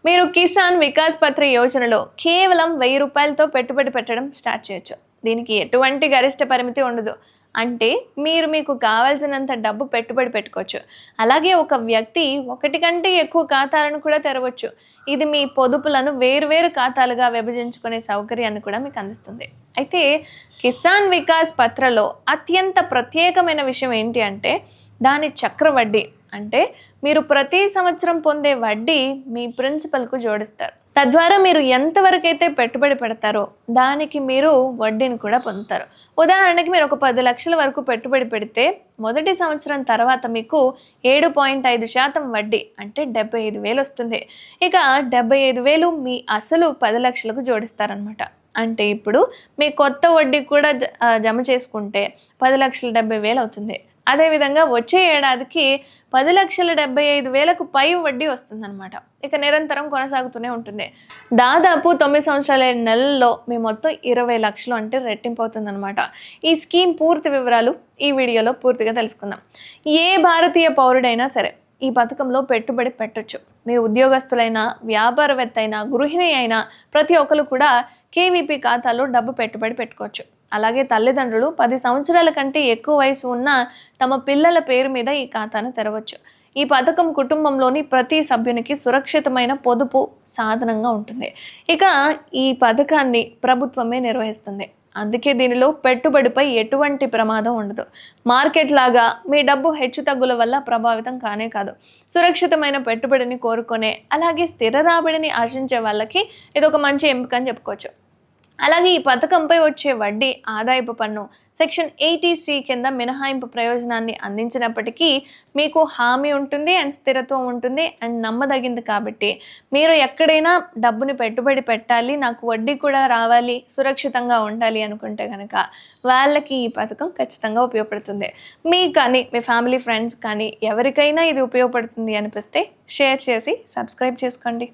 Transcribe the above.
మీరు కిసాన్ వికాస్ పత్ర యోజనలో కేవలం 1000 రూపాయలతో పెట్టుబడి పెట్టడం స్టార్ట్ చేయొచ్చు. దీనికి ఎటువంటి గరిష్ట పరిమితి ఉండదు. అంటే మీరు మీకు కావాల్సినంత డబ్బు పెట్టుబడి పెట్టుకోవచ్చు. అలాగే ఒక వ్యక్తి ఒకటి కంటే ఎక్కువ ఖాతాలను కూడా తెరవచ్చు. ఇది మీ పొదుపులను వేరువేరు ఖాతాలుగా విభజించుకునే సౌకర్యాన్ని కూడా మీకు అందిస్తుంది. అయితే కిసాన్ వికాస్ పత్రలో అత్యంత ప్రత్యేకమైన విషయం ఏంటి అంటే దాని చక్రవడ్డీ. అంటే మీరు ప్రతి సంవత్సరం పొందే వడ్డీ మీ ప్రిన్సిపల్కు జోడిస్తారు. తద్వారా మీరు ఎంతవరకైతే పెట్టుబడి పెడతారో దానికి మీరు వడ్డీని కూడా పొందుతారు. ఉదాహరణకి మీరు ఒక 10 లక్షల వరకు పెట్టుబడి పెడితే మొదటి సంవత్సరం తర్వాత మీకు 7.5% వడ్డీ అంటే 75,000 వస్తుంది. ఇక 75,000 మీ అసలు 10 లక్షలకు జోడిస్తారనమాట. అంటే ఇప్పుడు మీ కొత్త వడ్డీ కూడా జమ చేసుకుంటే 10,70,000 అవుతుంది. అదేవిధంగా వచ్చే ఏడాదికి 10,75,000కు పై వడ్డీ వస్తుందన్నమాట. ఇక నిరంతరం కొనసాగుతూనే ఉంటుంది. దాదాపు 9 సంవత్సరాల నెలల్లో మీ మొత్తం 20 లక్షలు అంటే రెట్టింపు అవుతుందన్నమాట. ఈ స్కీమ్ పూర్తి వివరాలు ఈ వీడియోలో పూర్తిగా తెలుసుకుందాం. ఏ భారతీయ పౌరుడైనా సరే ఈ పథకంలో పెట్టుబడి పెట్టొచ్చు. మీరు ఉద్యోగస్తులైనా, వ్యాపారవేత్త అయినా, గృహిణి అయినా ప్రతి ఒక్కరు కూడా కేవీపీ ఖాతాలో డబ్బు పెట్టుబడి పెట్టుకోవచ్చు. అలాగే తల్లిదండ్రులు 10 సంవత్సరాల కంటే ఎక్కువ వయసు ఉన్న తమ పిల్లల పేరు మీద ఈ ఖాతాను తెరవచ్చు. ఈ పథకం కుటుంబంలోని ప్రతి సభ్యునికి సురక్షితమైన పొదుపు సాధనంగా ఉంటుంది. ఇక ఈ పథకాన్ని ప్రభుత్వమే నిర్వహిస్తుంది. అందుకే దీనిలో పెట్టుబడిపై ఎటువంటి ప్రమాదం ఉండదు. మార్కెట్ లాగా మీ డబ్బు హెచ్చుతగ్గుల వల్ల ప్రభావితం కానే కాదు. సురక్షితమైన పెట్టుబడిని కోరుకునే, అలాగే స్థిర రాబడిని ఆశించే వాళ్ళకి ఇది ఒక మంచి ఎంపిక అని చెప్పుకోవచ్చు. అలాగే ఈ పథకంపై వచ్చే వడ్డీ ఆదాయపు పన్ను సెక్షన్ 80C కింద మినహాయింపు ప్రయోజనాన్ని అందించినప్పటికీ మీకు హామీ ఉంటుంది అండ్ స్థిరత్వం ఉంటుంది అండ్ నమ్మదగింది. కాబట్టి మీరు ఎక్కడైనా డబ్బుని పెట్టుబడి పెట్టాలి, నాకు వడ్డీ కూడా రావాలి, సురక్షితంగా ఉండాలి అనుకుంటే కనుక వాళ్ళకి ఈ పథకం ఖచ్చితంగా ఉపయోగపడుతుంది. మీకు కానీ మీ ఫ్యామిలీ ఫ్రెండ్స్ కానీ ఎవరికైనా ఇది ఉపయోగపడుతుంది అనిపిస్తే షేర్ చేసి సబ్స్క్రైబ్ చేసుకోండి.